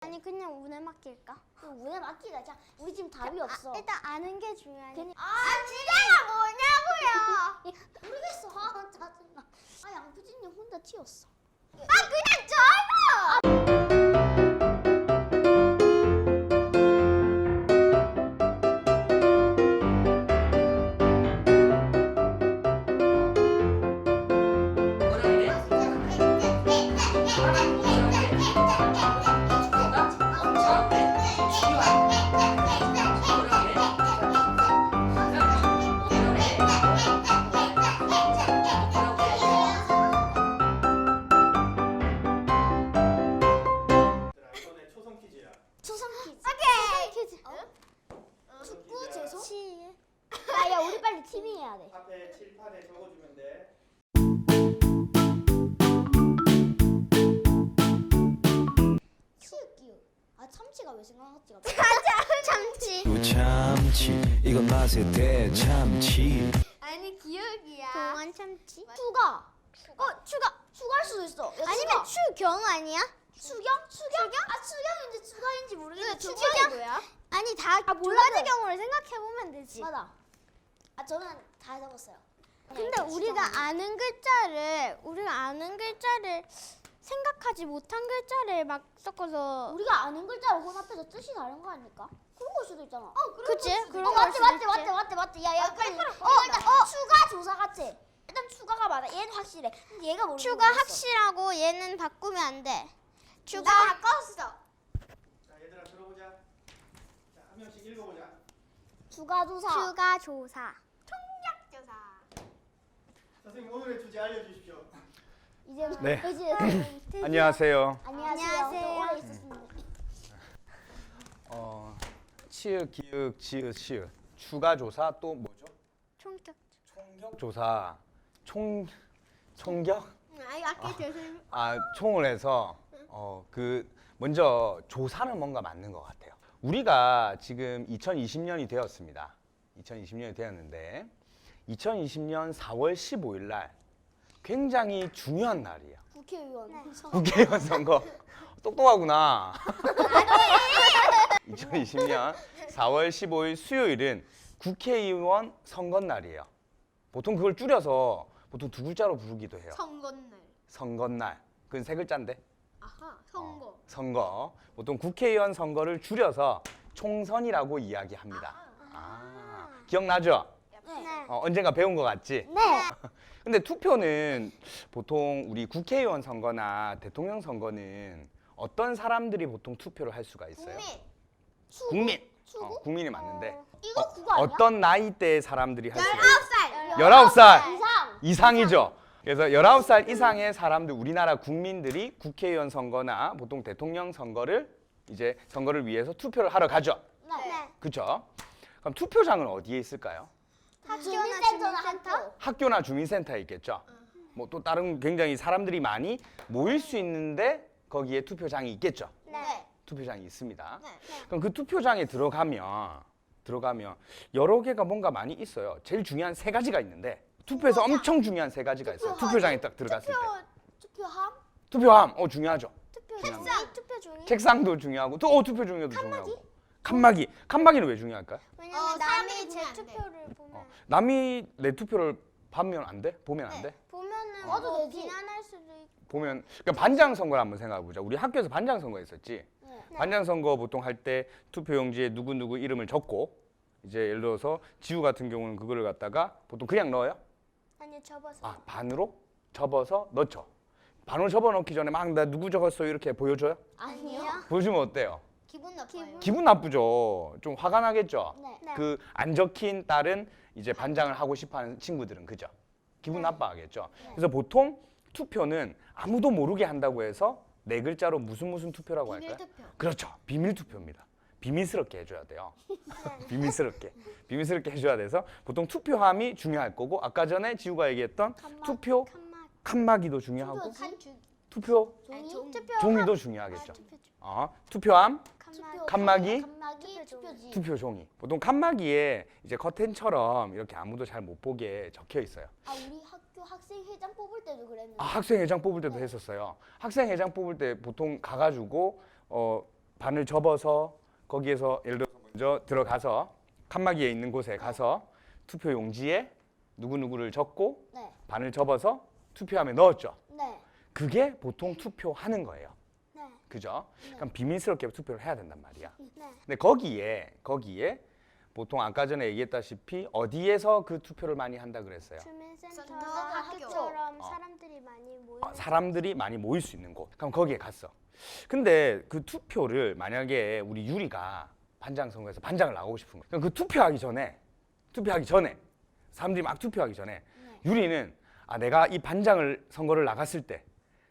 아니 그냥 운에 맡길까? 운에 맡기자. 자, 우리 지금 답이 없어. 일단 아는 게 중요하니까. 주제가 뭐냐고요? 모르겠어. 아, 짜증나. 아, 양푸진님 혼자 튀었어. 그냥 줘요! 이번에 초성 퀴즈야. 초성 퀴즈. 오케이! 퀴즈. 초성 축구 퀴즈야. 재수? 치. 야, 우리 빨리 팀이 해야 돼. 앞에 칠판에 적어주면 돼. 치읓기읓. 아, 참치가 왜 생각났지? 참치. 참치 이건 맛의 대참치 아니 기억이야. 동안 참치. 추가. 추가할 수도 있어. 야, 아니면 추가. 추경 아니야? 추경? 아, 추경인지 추가인지 모르겠는데 추경이 추경이 뭐야? 아니 다 두 몰라요. 가지 경우를 생각해 보면 되지. 맞아. 아, 저는 다 적었어요. 근데 우리가 아는 글자를 생각하지 못한 글자를 막 섞어서. 우리가 아는 글자를 혼합해서 뜻이 다른 거 아닐까? 그런 걸 수도 있잖아. 그치? 그런 걸 맞지 수도 맞지 있지. 맞지 맞지. 야, 빨리. 일단 추가 조사 같지. 일단 추가가 맞아. 얘는 확실해. 근데 얘가 모르는 추가 확실하고 얘는 바꾸면 안 돼. 추가 바꿨어. 자, 얘들아 들어보자. 자, 한 명씩 읽어보자. 추가 조사. 추가 조사. 선생님 오늘의 주제 알려주십시오. 이제 네. 이제 안녕하세요. 안녕하세요. 저 오래 있었습니다. 치읓 기읒 지읒 시읒 추가 조사 또 뭐죠? 총격. 총격 조사 총격 아니 아까 교수님. 총을 해서 먼저 조사는 뭔가 맞는 것 같아요. 우리가 지금 2020년이 되었습니다. 2020년이 되었는데 2020년 4월 15일 날 굉장히 중요한 날이에요. 국회의원 선거. 국회의원 선거. 똑똑하구나. 2020년 4월 15일 수요일은 국회의원 선거 날이에요. 보통 그걸 줄여서 보통 두 글자로 부르기도 해요. 선거날. 선거날. 그건 세 글자인데. 아하. 선거. 선거. 보통 국회의원 선거를 줄여서 총선이라고 이야기합니다. 기억나죠? 네. 언젠가 배운 것 같지? 네. 근데 투표는 보통 우리 국회의원 선거나 대통령 선거는 어떤 사람들이 보통 투표를 할 수가 있어요? 국민. 국민이 맞는데 이거 그거 아니야? 어떤 나이대의 사람들이 할 수가 있어요? 19살. 19살 이상. 이상이죠. 그래서 19살 이상의 사람들, 우리나라 국민들이 국회의원 선거나 보통 대통령 선거를 위해서 투표를 하러 가죠. 네. 그렇죠? 그럼 투표장은 어디에 있을까요? 주민센터나 학교. 학교나 주민센터에 있겠죠. 뭐 또 다른 굉장히 사람들이 많이 모일 수 있는데 거기에 투표장이 있겠죠. 네. 투표장이 있습니다. 네. 그럼 그 투표장에 들어가면 여러 개가 뭔가 많이 있어요. 제일 중요한 세 가지가 있는데 투표에서 엄청 중요한 세 가지가 있어요. 투표장에 딱 들어갔을 때. 투표함. 투표함, 중요하죠. 투표 중요합니다. 종이. 투표 종이. 책상도 중요하고 또 투표 종이도 중요하고. 칸막이는 왜 중요할까요? 왜냐면 남이 제 투표를 보면 남이 내 투표를 보면 안 돼? 보면 안 돼? 보면은 와도 뭐 되지. 비난할 수도 있고. 보면 그러니까 반장 선거를 한번 생각해 보자. 우리 학교에서 반장 선거 했었지. 네. 반장 선거 보통 할 때 투표용지에 누구 이름을 적고 이제 예를 들어서 지우 같은 경우는 그거를 갖다가 보통 그냥 넣어요. 아니 접어서. 반으로 접어서 넣죠. 반으로 접어 넣기 전에 막 나 누구 적었어요 이렇게 보여줘요? 아니요. 보여주면 어때요? 기분 나빠요. 기분 나쁘죠. 좀 화가 나겠죠. 네. 그 안 적힌 딸은 이제 반장을 하고 싶어하는 친구들은 그죠. 기분 나빠하겠죠. 그래서 보통 투표는 아무도 모르게 한다고 해서 네 글자로 무슨 투표라고 할까요? 투표. 그렇죠. 비밀 투표입니다. 비밀스럽게 해줘야 돼요. 비밀스럽게 해줘야 돼서 보통 투표함이 중요할 거고 아까 전에 지우가 얘기했던 투표 칸막이도 중요하고 투표 종이도 중요하겠죠. 투표함, 칸막이, 투표지. 투표 종이. 보통 칸막이에 이제 커튼처럼 이렇게 아무도 잘 못 보게 적혀 있어요. 우리 학교 학생회장 뽑을 때도 그랬는데. 학생회장 뽑을 때도 했었어요. 학생회장 뽑을 때 보통 가가지고 반을 접어서 거기에서 예를 들어서 먼저 들어가서 칸막이에 있는 곳에 가서 투표 용지에 누구누구를 적고 네. 반을 접어서 투표함에 넣었죠. 네. 그게 보통 투표하는 거예요. 네. 그죠? 그럼 비밀스럽게 투표를 해야 된단 말이야. 네. 근데 거기에 보통 아까 전에 얘기했다시피 어디에서 그 투표를 많이 한다 그랬어요? 주민센터나 학교. 학교처럼 사람들이 많이 모이는 사람들이 많이 모일 수 있는 곳. 그럼 거기에 갔어. 근데 그 투표를 만약에 우리 유리가 반장 선거에서 반장을 나가고 싶은 거야. 그럼 그 투표하기 전에 사람들이 막 투표하기 전에 유리는 내가 이 반장을 선거를 나갔을 때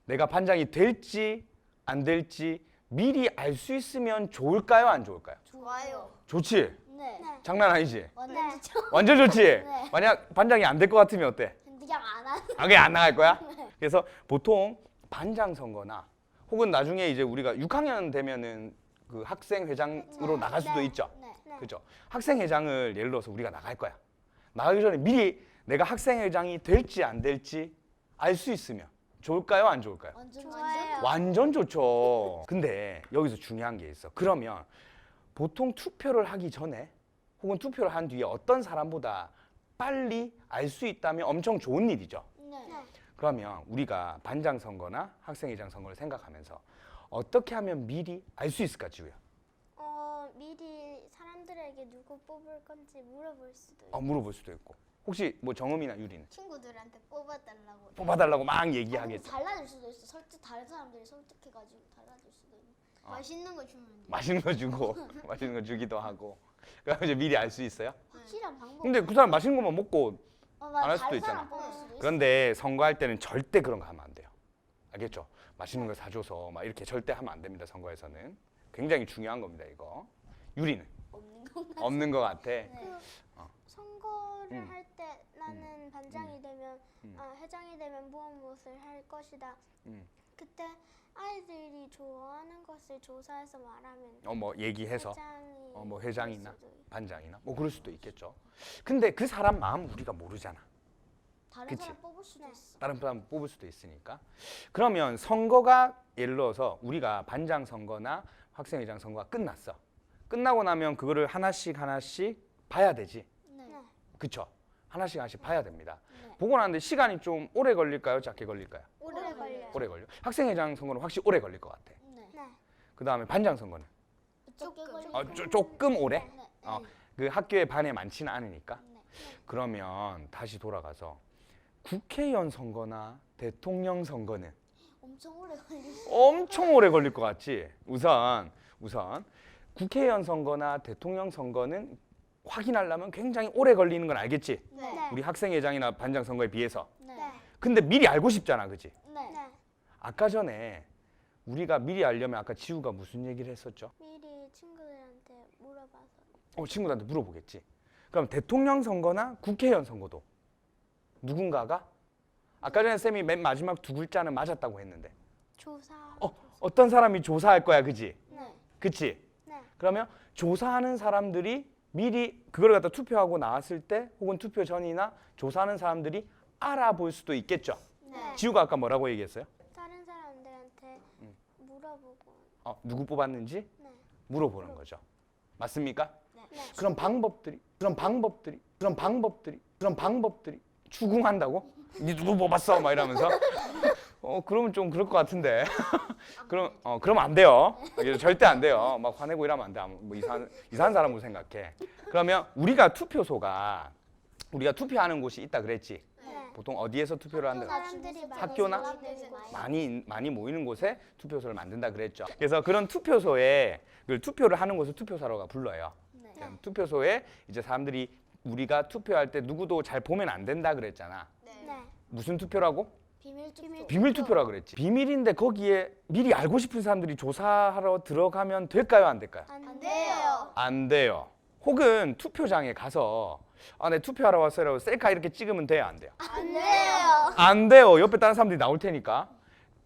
내가 반장이 될지 안 될지 미리 알 수 있으면 좋을까요, 안 좋을까요? 좋아요. 좋지. 네. 장난 아니지. 완전 좋죠. 완전 좋지. 만약 반장이 안 될 것 같으면 어때? 그냥 안 하는. 그냥 안 나갈 거야? 그래서 보통 반장 선거나 혹은 나중에 이제 우리가 6학년 되면은 그 학생회장으로 나갈 수도 있죠. 네. 그죠? 학생회장을 예를 들어서 우리가 나갈 거야. 나가기 전에 미리 내가 학생회장이 될지 안 될지 알 수 있으면 좋을까요, 안 좋을까요? 완전 좋아요. 완전 좋죠. 근데 여기서 중요한 게 있어. 그러면 보통 투표를 하기 전에 혹은 투표를 한 뒤에 어떤 사람보다 빨리 알 수 있다면 엄청 좋은 일이죠. 네. 그러면 우리가 반장 선거나 학생회장 선거를 생각하면서 어떻게 하면 미리 알 수 있을까, 지우야? 미리 사람들에게 누구 뽑을 건지 물어볼 수도 있고. 물어볼 수도 있고. 혹시 뭐 정음이나 유리는 친구들한테 뽑아달라고. 뽑아달라고 막 얘기하겠죠. 달라질 수도 있어. 다른 사람들이 설득해가지고 달라질 수도 있는. 맛있는 거 주면 돼. 맛있는 거 주고 맛있는 거 주기도 하고. 그럼 이제 미리 알 수 있어요? 확실한 방법. 근데 그 사람 맛있는 것만 먹고 맞아. 안 할 수도 다른 있잖아. 사람 뽑을 수도 있어. 그런데 선거할 때는 절대 그런 거 하면 안 돼요. 알겠죠? 맛있는 거 사줘서 막 이렇게 절대 하면 안 됩니다. 선거에서는 굉장히 중요한 겁니다. 이거. 유리는 없는 건가? 없는 것 같아. 네. 선거를 음. 할 때 나는 반장이 되면 회장이 되면 무엇을 할 것이다. 음. 그때 아이들이 좋아하는 것을 조사해서 말하면 뭐 얘기해서 회장이 뭐 회장이나 될 수도 있고. 반장이나 뭐 그럴 수도 있겠죠. 근데 그 사람 마음 우리가 모르잖아. 다른 그치? 사람 뽑을 수도 있어. 다른 사람 뽑을 수도 있으니까. 그러면 선거가 예를 들어서 우리가 반장 선거나 학생회장 선거가 끝났어. 끝나고 나면 그거를 하나씩 봐야 되지. 네. 그쵸? 하나씩 봐야 됩니다. 네. 보고 나는데 시간이 좀 오래 걸릴까요? 작게 걸릴까요? 오래 걸려요. 오래 걸려. 학생회장 선거는 확실히 오래 걸릴 것 같아. 네. 네. 그 다음에 반장 선거는 조금 오래. 네. 그 학교에 반에 많지는 않으니까. 네. 그러면 다시 돌아가서 국회의원 선거나 대통령 선거는 엄청 오래 걸리지. 엄청 오래 걸릴 것 같지. 우선 국회의원 선거나 대통령 선거는 확인하려면 굉장히 오래 걸리는 건 알겠지. 네. 우리 학생회장이나 반장 선거에 비해서. 네. 근데 미리 알고 싶잖아, 그치? 네. 네. 아까 전에 우리가 미리 알려면 아까 지우가 무슨 얘기를 했었죠? 미리 친구들한테 물어봐서. 친구들한테 물어보겠지. 그럼 대통령 선거나 국회의원 선거도 누군가가 아까 전에 쌤이 맨 마지막 두 글자는 맞았다고 했는데 조사. 어떤 사람이 조사할 거야, 그지? 네. 그치? 네. 그러면 조사하는 사람들이 미리 그걸 갖다 투표하고 나왔을 때 혹은 투표 전이나 조사하는 사람들이 알아볼 수도 있겠죠. 네. 지우가 아까 뭐라고 얘기했어요? 다른 사람들한테 물어보고. 누구 뽑았는지 네. 물어보는 거죠. 맞습니까? 네. 그런 방법들이 추궁한다고? 니 누구 뽑았어? 막 이러면서 그러면 좀 그럴 것 같은데. 그러면 안 돼요. 절대 안 돼요. 막 화내고 이러면 안 돼. 뭐 이상한 사람으로 생각해. 그러면 우리가 투표하는 곳이 있다 그랬지. 네. 보통 어디에서 투표를 한다? 사람들이 학교나? 많이 많이 모이는 곳에 투표소를 만든다 그랬죠. 그래서 그런 투표소에 투표를 하는 곳을 투표소라고 불러요. 네. 투표소에 이제 사람들이 우리가 투표할 때 누구도 잘 보면 안 된다 그랬잖아. 네. 무슨 투표라고? 비밀 투표. 비밀 투표라 그랬지. 비밀인데 거기에 미리 알고 싶은 사람들이 조사하러 들어가면 될까요, 안 될까요? 안 돼요. 안 돼요. 혹은 투표장에 가서 내 투표하러 왔어요라고 셀카 이렇게 찍으면 돼요, 안 돼요? 안 돼요. 안 돼요. 옆에 다른 사람들이 나올 테니까.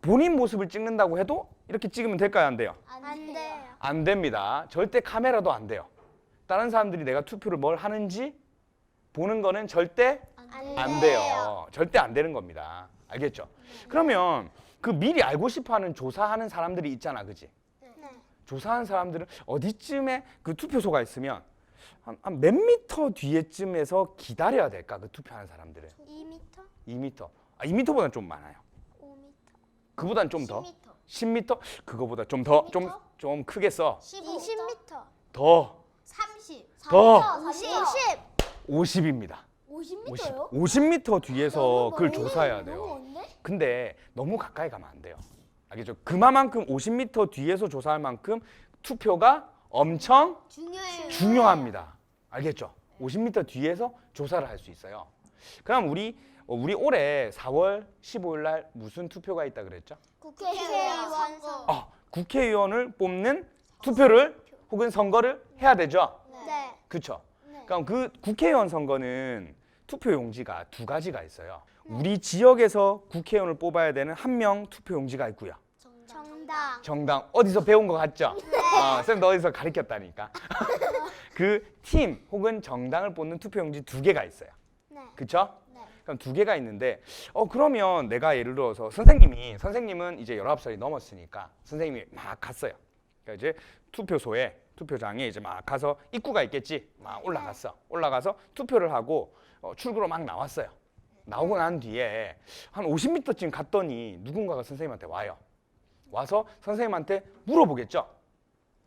본인 모습을 찍는다고 해도 이렇게 찍으면 될까요, 안 돼요? 안 돼요. 안 됩니다. 절대 카메라도 안 돼요. 다른 사람들이 내가 투표를 뭘 하는지 보는 거는 절대 안 돼요. 절대 안 되는 겁니다. 알겠죠? 그러면 그 미리 알고 싶어하는 조사하는 사람들이 있잖아, 그지? 네. 조사한 사람들은 어디쯤에 그 투표소가 있으면 한 몇 미터 뒤에쯤에서 기다려야 될까? 그 투표하는 사람들은 2m? 2미터. 2미터보다는 좀 많아요. 5m? 그보다는 좀 더. 10m. 10미터? 그거보다 좀 더 좀 크게 써. 15. 20m? 더 30. 더. 40. 50입니다. 50m요? 50m 뒤에서 그걸 조사해야 돼요. 너무 먼데? 근데 너무 가까이 가면 안 돼요. 알겠죠? 그만큼 50m 뒤에서 조사할 만큼 투표가 엄청 중요해요. 중요합니다. 알겠죠? 50m 뒤에서 조사를 할 수 있어요. 그럼 우리 올해 4월 15일 날 무슨 투표가 있다 그랬죠? 국회의원 선거. 국회의원을 뽑는 투표를 혹은 선거를 해야 되죠? 네. 그렇죠? 네. 그럼 그 국회의원 선거는 투표 용지가 두 가지가 있어요. 우리 지역에서 국회의원을 뽑아야 되는 한 명 투표 용지가 있고요. 정당. 정당 어디서 배운 거 같죠? 쌤 너 어디서 가르쳤다니까. 그 팀 혹은 정당을 뽑는 투표 용지 두 개가 있어요. 네. 그렇죠? 네. 그럼 두 개가 있는데 그러면 내가 예를 들어서 선생님은 이제 19살이 넘었으니까 선생님이 막 갔어요. 그러니까 이제 투표장에 이제 막 가서 입구가 있겠지. 막 올라가서 투표를 하고 출구로 막 나왔어요. 나오고 난 뒤에 한 50m쯤 갔더니 누군가가 선생님한테 와서 선생님한테 물어보겠죠.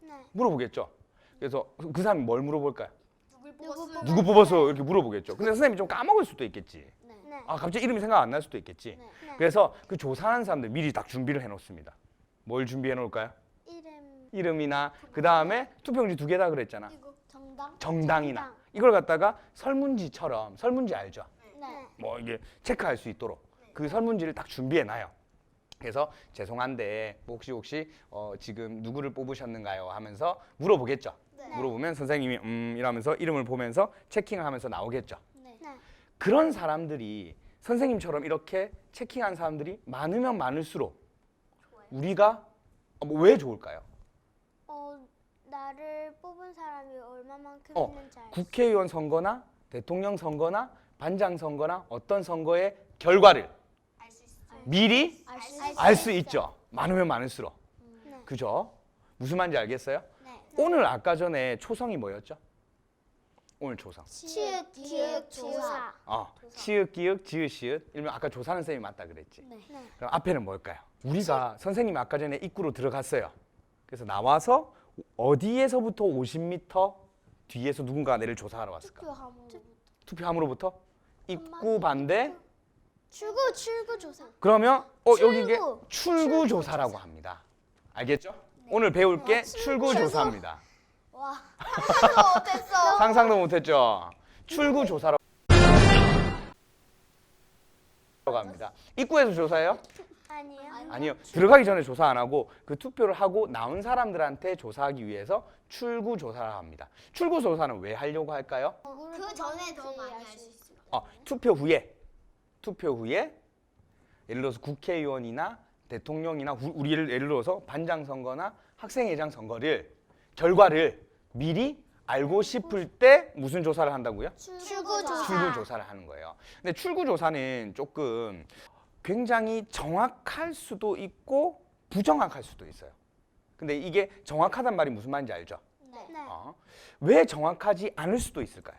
네. 물어보겠죠. 그래서 그 사람이 뭘 물어볼까요? 누굴 누구 뽑아서 이렇게 물어보겠죠. 근데 선생님이 좀 까먹을 수도 있겠지. 네. 갑자기 이름이 생각 안 날 수도 있겠지. 네. 그래서 그 조사하는 사람들 미리 딱 준비를 해놓습니다. 뭘 준비해 놓을까요? 이름이나 그 다음에 투표용지 두 개다 그랬잖아. 정당? 정당이나 정당. 이걸 갖다가 설문지 알죠? 네. 뭐 이게 체크할 수 있도록 그 설문지를 딱 준비해 놔요. 그래서 죄송한데 뭐 혹시 지금 누구를 뽑으셨는가요? 하면서 물어보겠죠. 네. 물어보면 선생님이 이러면서 이름을 보면서 체킹을 하면서 나오겠죠. 네. 네. 그런 사람들이 선생님처럼 이렇게 체킹한 사람들이 많으면 많을수록 우리가 왜 좋을까요? 나를 뽑은 사람이 얼마만큼 어, 있는지 알수 국회의원 선거나 대통령 선거나 반장 선거나 어떤 선거의 결과를 알 수 있어요. 미리 알수 알 수 있죠. 많으면 많을수록. 네. 그죠? 무슨 말인지 알겠어요? 네. 오늘 아까 전에 초성이 뭐였죠? 오늘 초성. 치읓, 기역, 조사. 시읒, 기역, 지읒, 시읒. 일명 아까 조사는 쌤이 맞다 그랬지. 네. 네. 그럼 앞에는 뭘까요? 우리가 선생님이 아까 전에 입구로 들어갔어요. 그래서 나와서 어디에서부터 50m 뒤에서 누군가 내를 조사하러 왔을까? 투표함으로부터 입구 반대. 출구 조사. 그러면 여기 이게 출구. 출구 조사라고 합니다. 알겠죠? 오늘 배울 게 출구 조사입니다. 와. 상상도 못했어. 상상도 못했죠? 출구 조사라고 합니다. 입구에서 조사해요? 아니요. 아니요. 들어가기 전에 조사 안 하고 그 투표를 하고 나온 사람들한테 조사하기 위해서 출구 조사를 합니다. 출구 조사는 왜 하려고 할까요? 그 전에 더 많이 알 수 있어요. 투표 후에 예를 들어서 국회의원이나 대통령이나 우리를 예를 들어서 반장 선거나 학생회장 선거를 결과를 미리 알고 싶을 때 무슨 조사를 한다고요? 출구 조사. 출구 조사를 하는 거예요. 근데 출구 조사는 조금 굉장히 정확할 수도 있고 부정확할 수도 있어요. 근데 이게 정확하단 말이 무슨 말인지 알죠? 네. 네. 왜 정확하지 않을 수도 있을까요?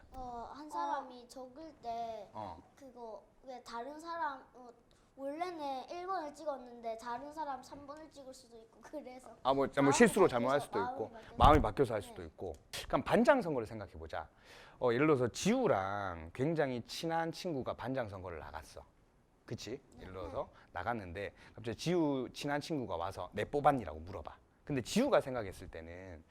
한 사람이 적을 때 그거 왜 다른 사람 원래는 1번을 찍었는데 다른 사람 3번을 찍을 수도 있고 그래서 뭐 실수로 잘못할 수도 마음이 있고 바뀌어서. 마음이 바뀌어서 할 수도 있고. 그럼 반장 선거를 생각해 보자. 예를 들어서 지우랑 굉장히 친한 친구가 반장 선거를 나갔어. 그치? 예를 들어서 나갔는데 갑자기 지우 친한 친구가 와서 내 뽑았니라고 물어봐. 근데 지우가 생각했을 때는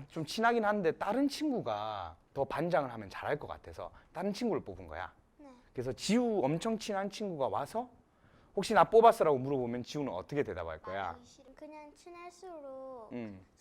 좀 친하긴 한데 다른 친구가 더 반장을 하면 잘할 것 같아서 다른 친구를 뽑은 거야. 네. 그래서 지우 엄청 친한 친구가 와서 혹시 나 뽑았어라고 물어보면 지우는 어떻게 대답할 거야? 그냥 친할수록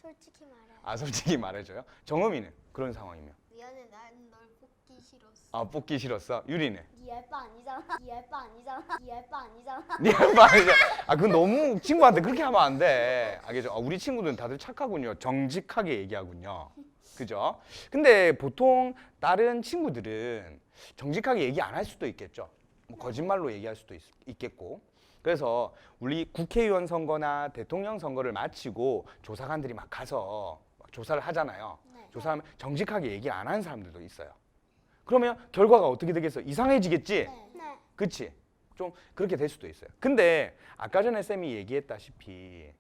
솔직히 말해. 솔직히 말해줘요? 정음이는 그런 상황이면 미안해 난 널 뽑기 싫었어. 뽑기 싫었어? 유리는? 네 알바 아니잖아. 네 알바 아니잖아. 네 알바 아니잖아. 네 말이죠. 그건 너무 친구한테 그렇게 하면 안 돼. 알겠죠? 우리 친구들은 다들 착하군요. 정직하게 얘기하군요. 그죠? 근데 보통 다른 친구들은 정직하게 얘기 안 할 수도 있겠죠. 뭐 거짓말로 얘기할 수도 있겠고. 그래서 우리 국회의원 선거나 대통령 선거를 마치고 조사관들이 막 가서 막 조사를 하잖아요. 네. 조사하면 정직하게 얘기를 안 하는 사람들도 있어요. 그러면 결과가 어떻게 되겠어? 이상해지겠지? 네. 네. 그치? 좀 그렇게 될 수도 있어요. 근데 아까 전에 쌤이 얘기했다시피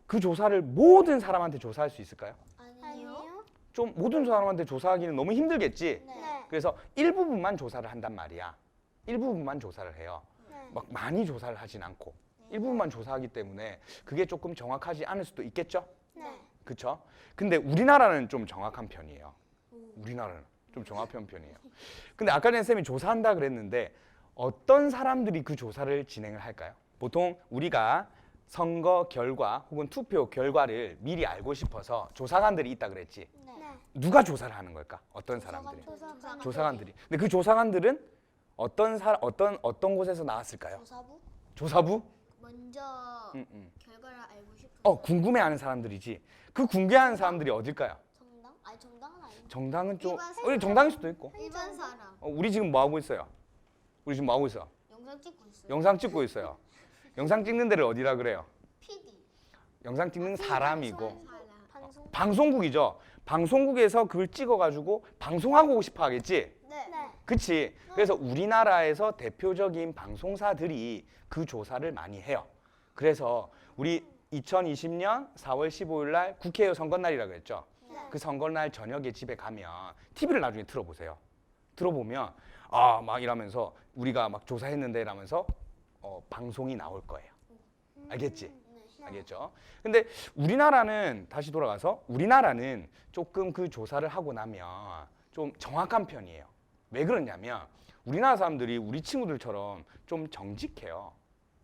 그 조사를 모든 사람한테 조사할 수 있을까요? 아니요. 아니요. 좀 모든 사람한테 조사하기는 너무 힘들겠지? 네. 네. 그래서 일부분만 조사를 한단 말이야. 일부분만 조사를 해요. 네. 막 많이 조사를 하진 않고 일부분만 조사하기 때문에 그게 조금 정확하지 않을 수도 있겠죠? 네. 그쵸? 근데 우리나라는 좀 정확한 편이에요. 우리나라는 좀 정확한 편이에요. 근데 아까 전에 쌤이 조사한다 그랬는데 어떤 사람들이 그 조사를 진행을 할까요? 보통 우리가 선거 결과 혹은 투표 결과를 미리 알고 싶어서 조사관들이 있다 그랬지. 네. 네. 누가 조사를 하는 걸까? 어떤 사람들이? 조사관들이. 근데 그 조사관들은 어떤 곳에서 나왔을까요? 조사부 조사부? 먼저 응. 결과를 알고 싶어. 궁금해하는 사람들이지. 그 궁금해하는 사람들이 어딜까요? 정당? 아니 정당은 아니고. 정당은 좀 일반 우리 정당일 수도 있고. 일반 사람. 우리 지금 뭐 하고 있어요? 우리 지금 뭐 하고 있어? 영상 찍고 있어요. 영상 찍고 있어요. 영상 찍는 데를 어디라 그래요? PD. 영상 찍는 사람이고 방송. 방송국이죠. 방송국에서 그걸 찍어가지고 방송하고 싶어 하겠지. 네. 네. 그치? 그래서 우리나라에서 대표적인 방송사들이 그 조사를 많이 해요. 그래서 우리 2020년 4월 15일 날 국회의원 선거날이라고 했죠. 네. 그 선거날 저녁에 집에 가면 TV를 나중에 틀어보세요. 들어보면 막 이러면서 우리가 막 조사했는데 이러면서 방송이 나올 거예요. 알겠지? 네. 알겠죠? 근데 우리나라는 다시 돌아가서 우리나라는 조금 그 조사를 하고 나면 좀 정확한 편이에요. 왜 그러냐면 우리나라 사람들이 우리 친구들처럼 좀 정직해요.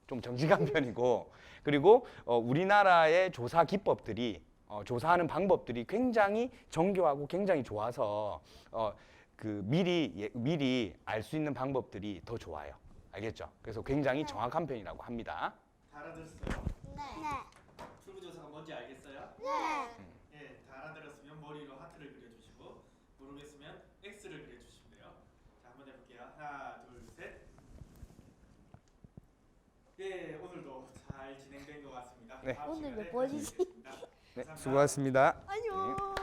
좀 정직한 편이고 그리고 우리나라의 조사 기법들이 조사하는 방법들이 굉장히 정교하고 굉장히 좋아서 그 미리 알 수 있는 방법들이 더 좋아요. 알겠죠? 그래서 굉장히 정확한 편이라고 합니다. 다 알아들었어요? 네. 네. 출구조사가 뭔지 알겠어요? 네. 예, 다 알아들었으면 머리로 하트를 그려주시고 모르겠으면 X를 그려주시면 돼요. 자, 한번 해볼게요. 하나, 둘, 셋. 예, 오늘도 잘 진행된 것 같습니다. 네. 다음 오늘 시간에 몇 번이지? 다시 뵙겠습니다. 네, 감사합니다. 수고하셨습니다. 안녕.